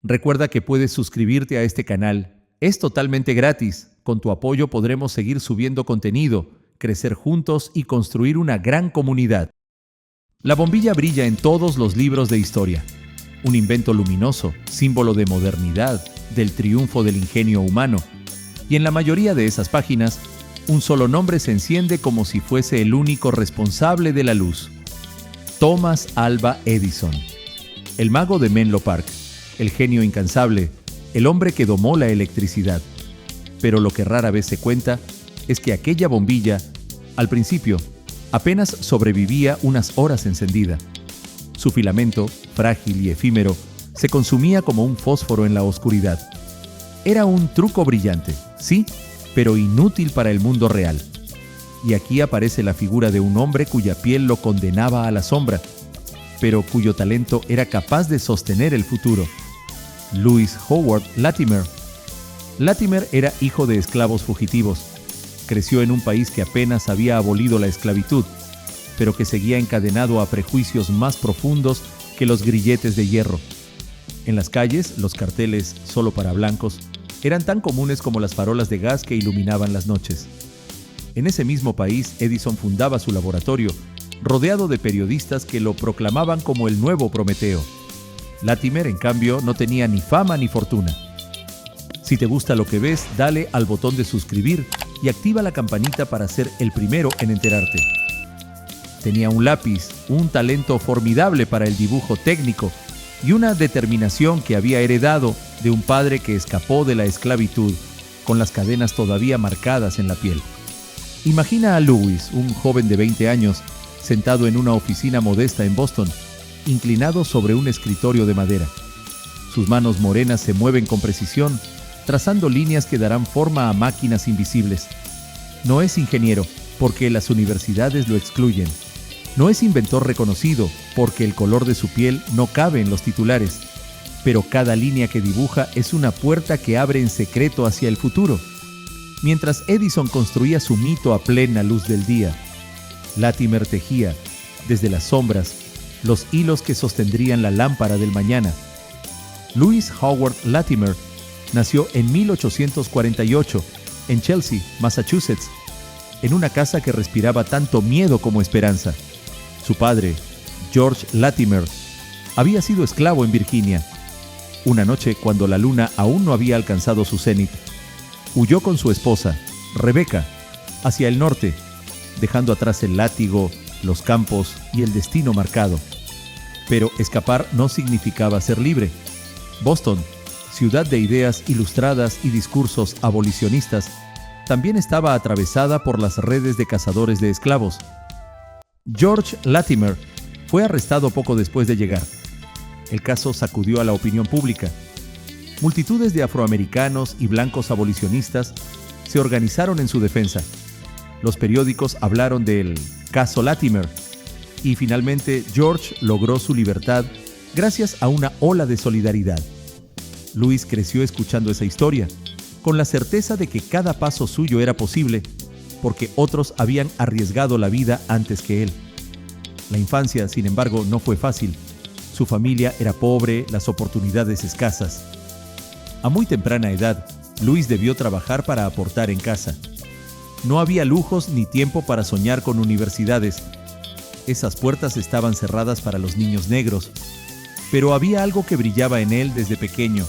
Recuerda que puedes suscribirte a este canal. Es totalmente gratis. Con tu apoyo podremos seguir subiendo contenido, crecer juntos y construir una gran comunidad. La bombilla brilla en todos los libros de historia. Un invento luminoso, símbolo de modernidad, del triunfo del ingenio humano. Y en la mayoría de esas páginas, un solo nombre se enciende como si fuese el único responsable de la luz. Thomas Alva Edison. El mago de Menlo Park, el genio incansable, el hombre que domó la electricidad. Pero lo que rara vez se cuenta es que aquella bombilla, al principio, apenas sobrevivía unas horas encendida. Su filamento, frágil y efímero, se consumía como un fósforo en la oscuridad. Era un truco brillante, sí, pero inútil para el mundo real. Y aquí aparece la figura de un hombre cuya piel lo condenaba a la sombra, pero cuyo talento era capaz de sostener el futuro. Louis Howard Latimer. Latimer era hijo de esclavos fugitivos. Creció en un país que apenas había abolido la esclavitud, pero que seguía encadenado a prejuicios más profundos que los grilletes de hierro. En las calles, los carteles «Solo para blancos» eran tan comunes como las farolas de gas que iluminaban las noches. En ese mismo país, Edison fundaba su laboratorio, rodeado de periodistas que lo proclamaban como el nuevo Prometeo. Latimer, en cambio, no tenía ni fama ni fortuna. Si te gusta lo que ves, dale al botón de suscribir y activa la campanita para ser el primero en enterarte. Tenía un lápiz, un talento formidable para el dibujo técnico y una determinación que había heredado de un padre que escapó de la esclavitud, con las cadenas todavía marcadas en la piel. Imagina a Louis, un joven de 20 años, sentado en una oficina modesta en Boston, inclinado sobre un escritorio de madera. Sus manos morenas se mueven con precisión, trazando líneas que darán forma a máquinas invisibles. No es ingeniero, porque las universidades lo excluyen. No es inventor reconocido, porque el color de su piel no cabe en los titulares. Pero cada línea que dibuja es una puerta que abre en secreto hacia el futuro. Mientras Edison construía su mito a plena luz del día, Latimer tejía, desde las sombras, los hilos que sostendrían la lámpara del mañana. Louis Howard Latimer nació en 1848 en Chelsea, Massachusetts, en una casa que respiraba tanto miedo como esperanza. Su padre, George Latimer, había sido esclavo en Virginia. Una noche, cuando la luna aún no había alcanzado su cenit, huyó con su esposa, Rebecca, hacia el norte, dejando atrás el látigo, los campos y el destino marcado. Pero escapar no significaba ser libre. Boston, ciudad de ideas ilustradas y discursos abolicionistas, también estaba atravesada por las redes de cazadores de esclavos. George Latimer fue arrestado poco después de llegar. El caso sacudió a la opinión pública. Multitudes de afroamericanos y blancos abolicionistas se organizaron en su defensa. Los periódicos hablaron del caso Latimer y finalmente George logró su libertad gracias a una ola de solidaridad. Louis creció escuchando esa historia, con la certeza de que cada paso suyo era posible, porque otros habían arriesgado la vida antes que él. La infancia, sin embargo, no fue fácil. Su familia era pobre, las oportunidades escasas. A muy temprana edad, Louis debió trabajar para aportar en casa. No había lujos ni tiempo para soñar con universidades. Esas puertas estaban cerradas para los niños negros. Pero había algo que brillaba en él desde pequeño: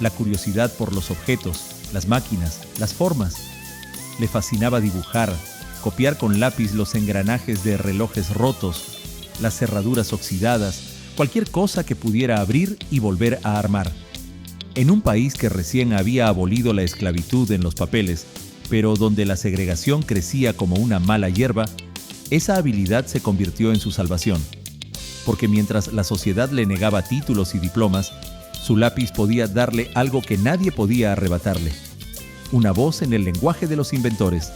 la curiosidad por los objetos, las máquinas, las formas. Le fascinaba dibujar, copiar con lápiz los engranajes de relojes rotos, las cerraduras oxidadas, cualquier cosa que pudiera abrir y volver a armar. En un país que recién había abolido la esclavitud en los papeles, pero donde la segregación crecía como una mala hierba, esa habilidad se convirtió en su salvación. Porque mientras la sociedad le negaba títulos y diplomas, su lápiz podía darle algo que nadie podía arrebatarle: una voz en el lenguaje de los inventores.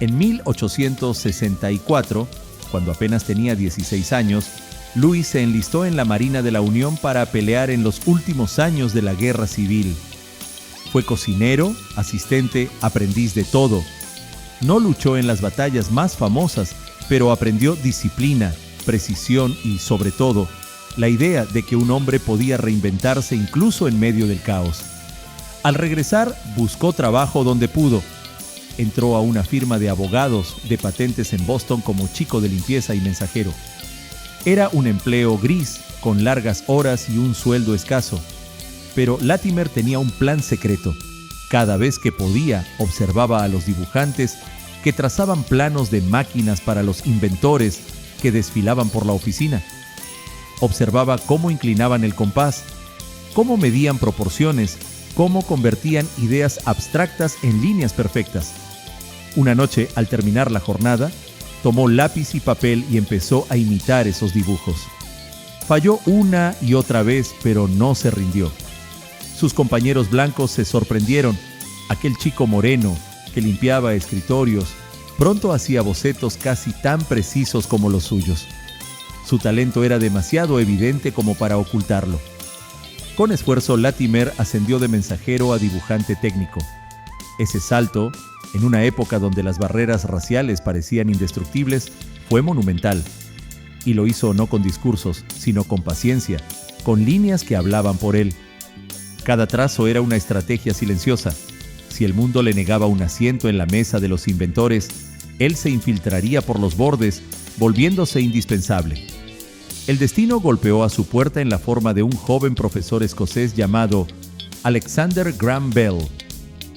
En 1864, cuando apenas tenía 16 años, Louis se enlistó en la Marina de la Unión para pelear en los últimos años de la Guerra Civil. Fue cocinero, asistente, aprendiz de todo. No luchó en las batallas más famosas, pero aprendió disciplina, precisión y, sobre todo, la idea de que un hombre podía reinventarse incluso en medio del caos. Al regresar, buscó trabajo donde pudo. Entró a una firma de abogados de patentes en Boston como chico de limpieza y mensajero. Era un empleo gris, con largas horas y un sueldo escaso. Pero Latimer tenía un plan secreto. Cada vez que podía, observaba a los dibujantes que trazaban planos de máquinas para los inventores que desfilaban por la oficina. Observaba cómo inclinaban el compás, cómo medían proporciones, cómo convertían ideas abstractas en líneas perfectas. Una noche, al terminar la jornada, tomó lápiz y papel y empezó a imitar esos dibujos. Falló una y otra vez, pero no se rindió. Sus compañeros blancos se sorprendieron. Aquel chico moreno que limpiaba escritorios pronto hacía bocetos casi tan precisos como los suyos. Su talento era demasiado evidente como para ocultarlo. Con esfuerzo, Latimer ascendió de mensajero a dibujante técnico. Ese salto, en una época donde las barreras raciales parecían indestructibles, fue monumental. Y lo hizo no con discursos, sino con paciencia, con líneas que hablaban por él. Cada trazo era una estrategia silenciosa. Si el mundo le negaba un asiento en la mesa de los inventores, él se infiltraría por los bordes, volviéndose indispensable. El destino golpeó a su puerta en la forma de un joven profesor escocés llamado Alexander Graham Bell.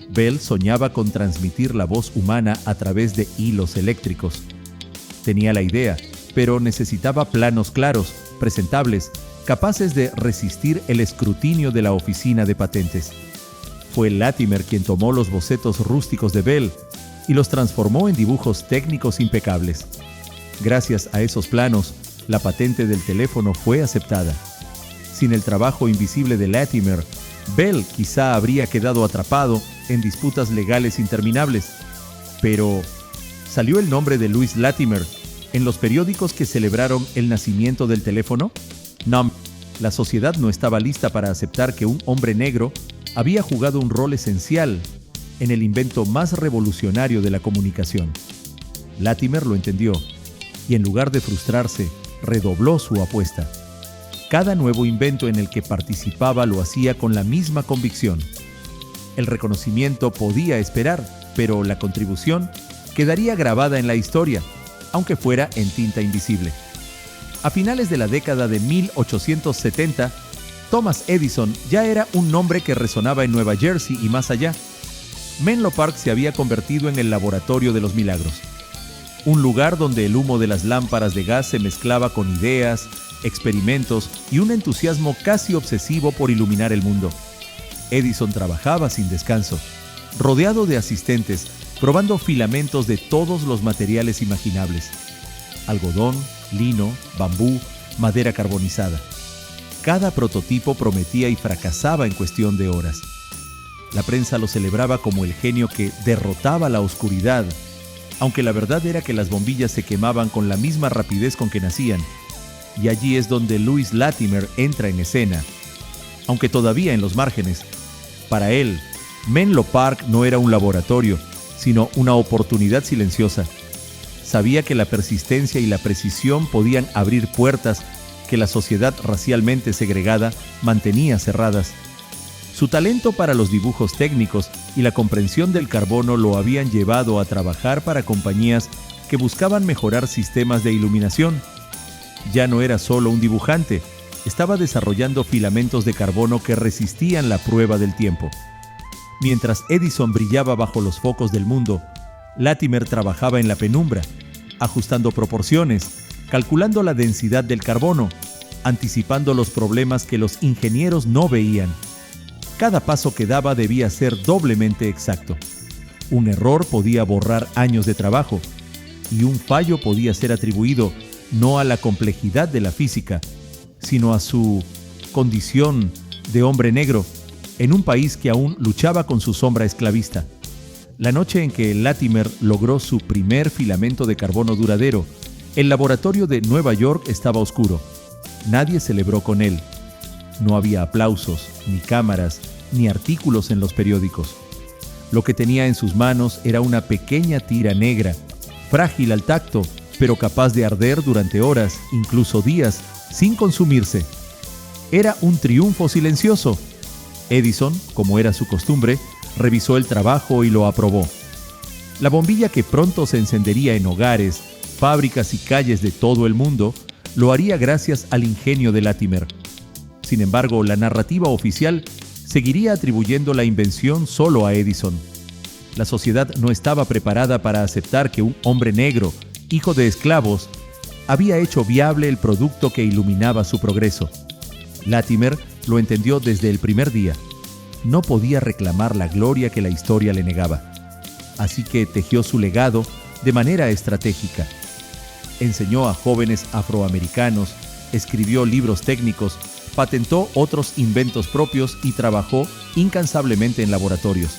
Bell soñaba con transmitir la voz humana a través de hilos eléctricos. Tenía la idea, pero necesitaba planos claros, presentables, capaces de resistir el escrutinio de la oficina de patentes. Fue Latimer quien tomó los bocetos rústicos de Bell y los transformó en dibujos técnicos impecables. Gracias a esos planos, la patente del teléfono fue aceptada. Sin el trabajo invisible de Latimer, Bell quizá habría quedado atrapado en disputas legales interminables. Pero, ¿salió el nombre de Louis Latimer en los periódicos que celebraron el nacimiento del teléfono? No, la sociedad no estaba lista para aceptar que un hombre negro había jugado un rol esencial en el invento más revolucionario de la comunicación. Latimer lo entendió y, en lugar de frustrarse, redobló su apuesta. Cada nuevo invento en el que participaba lo hacía con la misma convicción. El reconocimiento podía esperar, pero la contribución quedaría grabada en la historia, aunque fuera en tinta invisible. A finales de la década de 1870, Thomas Edison ya era un nombre que resonaba en Nueva Jersey y más allá. Menlo Park se había convertido en el laboratorio de los milagros. Un lugar donde el humo de las lámparas de gas se mezclaba con ideas, experimentos y un entusiasmo casi obsesivo por iluminar el mundo. Edison trabajaba sin descanso, rodeado de asistentes, probando filamentos de todos los materiales imaginables: algodón, lino, bambú, madera carbonizada. Cada prototipo prometía y fracasaba en cuestión de horas. La prensa lo celebraba como el genio que derrotaba la oscuridad, aunque la verdad era que las bombillas se quemaban con la misma rapidez con que nacían. Y allí es donde Louis Latimer entra en escena, aunque todavía en los márgenes. Para él, Menlo Park no era un laboratorio, sino una oportunidad silenciosa. Sabía que la persistencia y la precisión podían abrir puertas que la sociedad racialmente segregada mantenía cerradas. Su talento para los dibujos técnicos y la comprensión del carbono lo habían llevado a trabajar para compañías que buscaban mejorar sistemas de iluminación. Ya no era solo un dibujante, estaba desarrollando filamentos de carbono que resistían la prueba del tiempo. Mientras Edison brillaba bajo los focos del mundo, Latimer trabajaba en la penumbra, ajustando proporciones, calculando la densidad del carbono, anticipando los problemas que los ingenieros no veían. Cada paso que daba debía ser doblemente exacto. Un error podía borrar años de trabajo, y un fallo podía ser atribuido no a la complejidad de la física, sino a su condición de hombre negro en un país que aún luchaba con su sombra esclavista. La noche en que Latimer logró su primer filamento de carbono duradero, el laboratorio de Nueva York estaba oscuro. Nadie celebró con él. No había aplausos, ni cámaras, ni artículos en los periódicos. Lo que tenía en sus manos era una pequeña tira negra, frágil al tacto, pero capaz de arder durante horas, incluso días, sin consumirse. Era un triunfo silencioso. Edison, como era su costumbre, revisó el trabajo y lo aprobó. La bombilla, que pronto se encendería en hogares, fábricas y calles de todo el mundo, lo haría gracias al ingenio de Latimer. Sin embargo, la narrativa oficial seguiría atribuyendo la invención solo a Edison. La sociedad no estaba preparada para aceptar que un hombre negro, hijo de esclavos, había hecho viable el producto que iluminaba su progreso. Latimer lo entendió desde el primer día. No podía reclamar la gloria que la historia le negaba. Así que tejió su legado de manera estratégica. Enseñó a jóvenes afroamericanos, escribió libros técnicos, patentó otros inventos propios y trabajó incansablemente en laboratorios.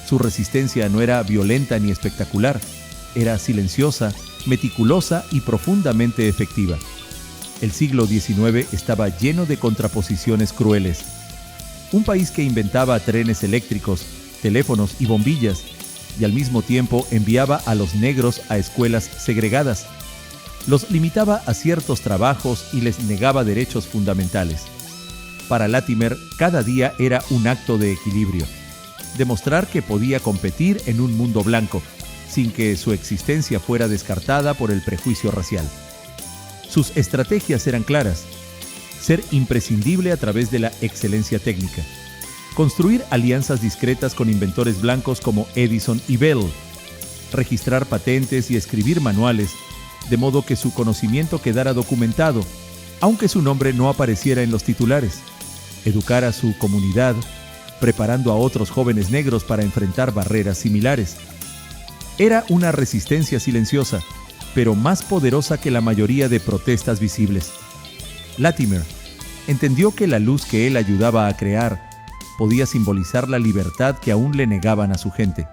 Su resistencia no era violenta ni espectacular, era silenciosa, meticulosa y profundamente efectiva. El siglo XIX estaba lleno de contraposiciones crueles. Un país que inventaba trenes eléctricos, teléfonos y bombillas, y al mismo tiempo enviaba a los negros a escuelas segregadas. Los limitaba a ciertos trabajos y les negaba derechos fundamentales. Para Latimer, cada día era un acto de equilibrio. Demostrar que podía competir en un mundo blanco, sin que su existencia fuera descartada por el prejuicio racial. Sus estrategias eran claras: ser imprescindible a través de la excelencia técnica, construir alianzas discretas con inventores blancos como Edison y Bell, registrar patentes y escribir manuales, de modo que su conocimiento quedara documentado, aunque su nombre no apareciera en los titulares, educar a su comunidad, preparando a otros jóvenes negros para enfrentar barreras similares. Era una resistencia silenciosa, pero más poderosa que la mayoría de protestas visibles. Latimer entendió que la luz que él ayudaba a crear podía simbolizar la libertad que aún le negaban a su gente.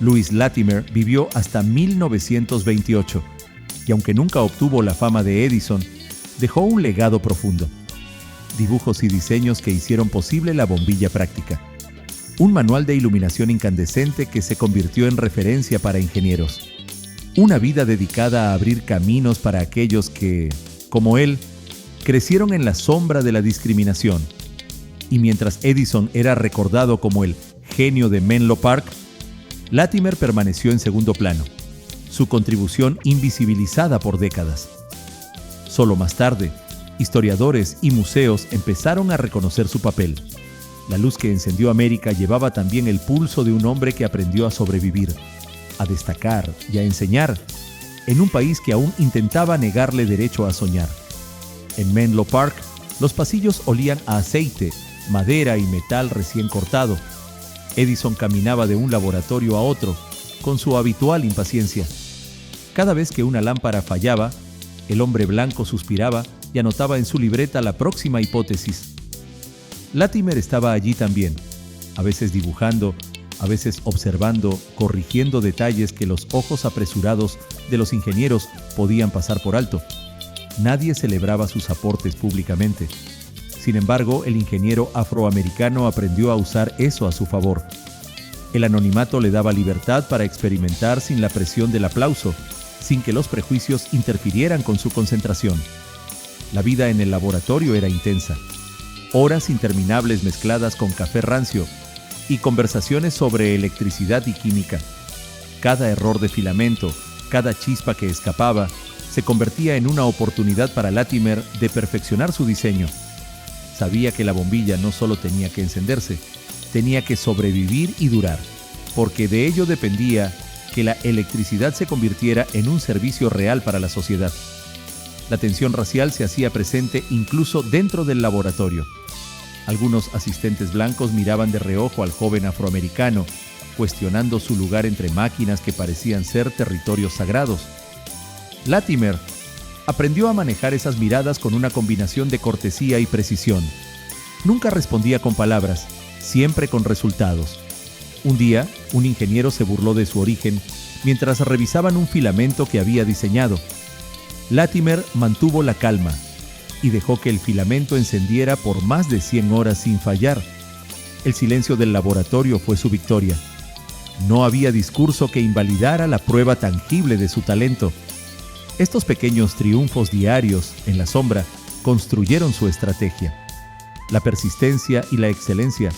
Louis Latimer vivió hasta 1928 y aunque nunca obtuvo la fama de Edison, dejó un legado profundo. Dibujos y diseños que hicieron posible la bombilla práctica. Un manual de iluminación incandescente que se convirtió en referencia para ingenieros. Una vida dedicada a abrir caminos para aquellos que, como él, crecieron en la sombra de la discriminación. Y mientras Edison era recordado como el genio de Menlo Park, Latimer permaneció en segundo plano, su contribución invisibilizada por décadas. Solo más tarde, historiadores y museos empezaron a reconocer su papel. La luz que encendió América llevaba también el pulso de un hombre que aprendió a sobrevivir, a destacar y a enseñar en un país que aún intentaba negarle derecho a soñar. En Menlo Park, los pasillos olían a aceite, madera y metal recién cortado. Edison caminaba de un laboratorio a otro, con su habitual impaciencia. Cada vez que una lámpara fallaba, el hombre blanco suspiraba y anotaba en su libreta la próxima hipótesis. Latimer estaba allí también, a veces dibujando, a veces observando, corrigiendo detalles que los ojos apresurados de los ingenieros podían pasar por alto. Nadie celebraba sus aportes públicamente. Sin embargo, el ingeniero afroamericano aprendió a usar eso a su favor. El anonimato le daba libertad para experimentar sin la presión del aplauso, sin que los prejuicios interfirieran con su concentración. La vida en el laboratorio era intensa. Horas interminables mezcladas con café rancio y conversaciones sobre electricidad y química. Cada error de filamento, cada chispa que escapaba, se convertía en una oportunidad para Latimer de perfeccionar su diseño. Sabía que la bombilla no solo tenía que encenderse, tenía que sobrevivir y durar, porque de ello dependía que la electricidad se convirtiera en un servicio real para la sociedad. La tensión racial se hacía presente incluso dentro del laboratorio. Algunos asistentes blancos miraban de reojo al joven afroamericano, cuestionando su lugar entre máquinas que parecían ser territorios sagrados. Latimer aprendió a manejar esas miradas con una combinación de cortesía y precisión. Nunca respondía con palabras, siempre con resultados. Un día, un ingeniero se burló de su origen mientras revisaban un filamento que había diseñado. Latimer mantuvo la calma y dejó que el filamento encendiera por más de 100 horas sin fallar. El silencio del laboratorio fue su victoria. No había discurso que invalidara la prueba tangible de su talento. Estos pequeños triunfos diarios en la sombra construyeron su estrategia. La persistencia y la excelencia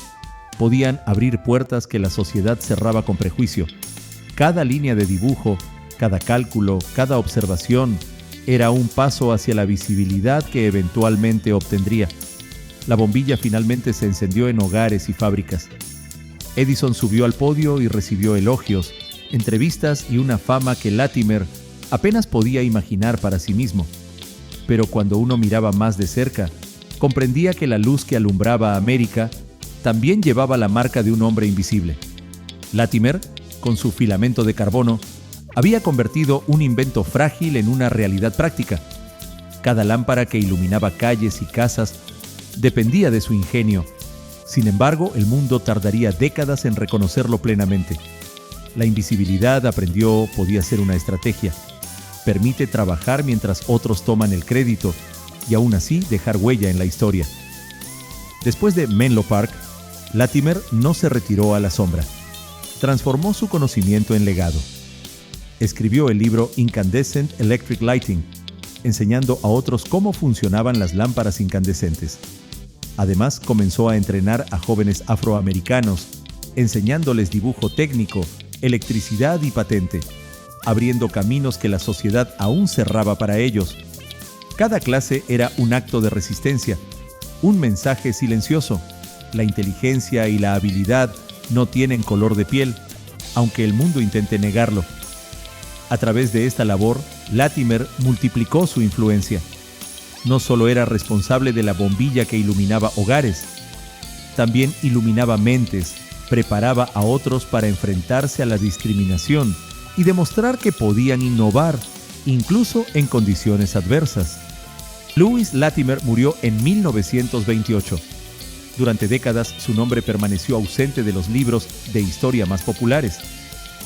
podían abrir puertas que la sociedad cerraba con prejuicio. Cada línea de dibujo, cada cálculo, cada observación era un paso hacia la visibilidad que eventualmente obtendría. La bombilla finalmente se encendió en hogares y fábricas. Edison subió al podio y recibió elogios, entrevistas y una fama que Latimer apenas podía imaginar para sí mismo. Pero cuando uno miraba más de cerca, comprendía que la luz que alumbraba a América también llevaba la marca de un hombre invisible. Latimer, con su filamento de carbono, había convertido un invento frágil en una realidad práctica. Cada lámpara que iluminaba calles y casas dependía de su ingenio. Sin embargo, el mundo tardaría décadas en reconocerlo plenamente. La invisibilidad, aprendió, podía ser una estrategia. Permite trabajar mientras otros toman el crédito y aún así dejar huella en la historia. Después de Menlo Park, Latimer no se retiró a la sombra. Transformó su conocimiento en legado. Escribió el libro Incandescent Electric Lighting, enseñando a otros cómo funcionaban las lámparas incandescentes. Además, comenzó a entrenar a jóvenes afroamericanos, enseñándoles dibujo técnico, electricidad y patente, abriendo caminos que la sociedad aún cerraba para ellos. Cada clase era un acto de resistencia, un mensaje silencioso. La inteligencia y la habilidad no tienen color de piel, aunque el mundo intente negarlo. A través de esta labor, Latimer multiplicó su influencia. No solo era responsable de la bombilla que iluminaba hogares, también iluminaba mentes, preparaba a otros para enfrentarse a la discriminación y demostrar que podían innovar, incluso en condiciones adversas. Lewis Latimer murió en 1928. Durante décadas su nombre permaneció ausente de los libros de historia más populares,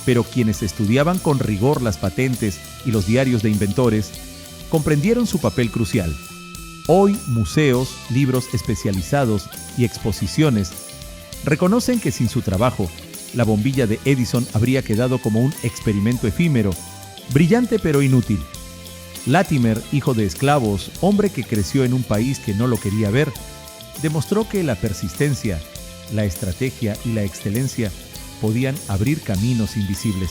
pero quienes estudiaban con rigor las patentes y los diarios de inventores comprendieron su papel crucial. Hoy, museos, libros especializados y exposiciones reconocen que sin su trabajo, la bombilla de Edison habría quedado como un experimento efímero, brillante pero inútil. Latimer, hijo de esclavos, hombre que creció en un país que no lo quería ver, demostró que la persistencia, la estrategia y la excelencia podían abrir caminos invisibles.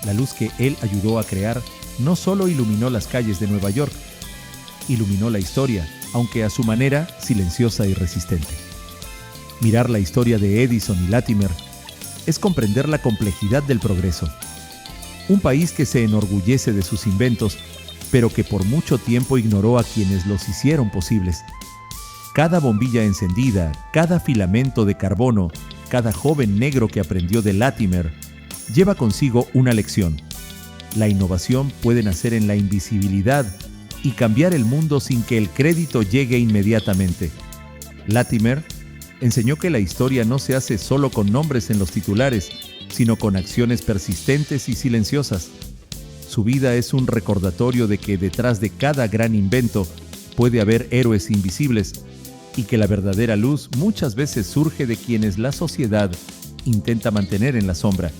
La luz que él ayudó a crear no solo iluminó las calles de Nueva York, iluminó la historia, aunque a su manera silenciosa y resistente. Mirar la historia de Edison y Latimer es comprender la complejidad del progreso. Un país que se enorgullece de sus inventos, pero que por mucho tiempo ignoró a quienes los hicieron posibles. Cada bombilla encendida, cada filamento de carbono, cada joven negro que aprendió de Latimer, lleva consigo una lección. La innovación puede nacer en la invisibilidad y cambiar el mundo sin que el crédito llegue inmediatamente. Latimer enseñó que la historia no se hace solo con nombres en los titulares, sino con acciones persistentes y silenciosas. Su vida es un recordatorio de que detrás de cada gran invento puede haber héroes invisibles y que la verdadera luz muchas veces surge de quienes la sociedad intenta mantener en la sombra.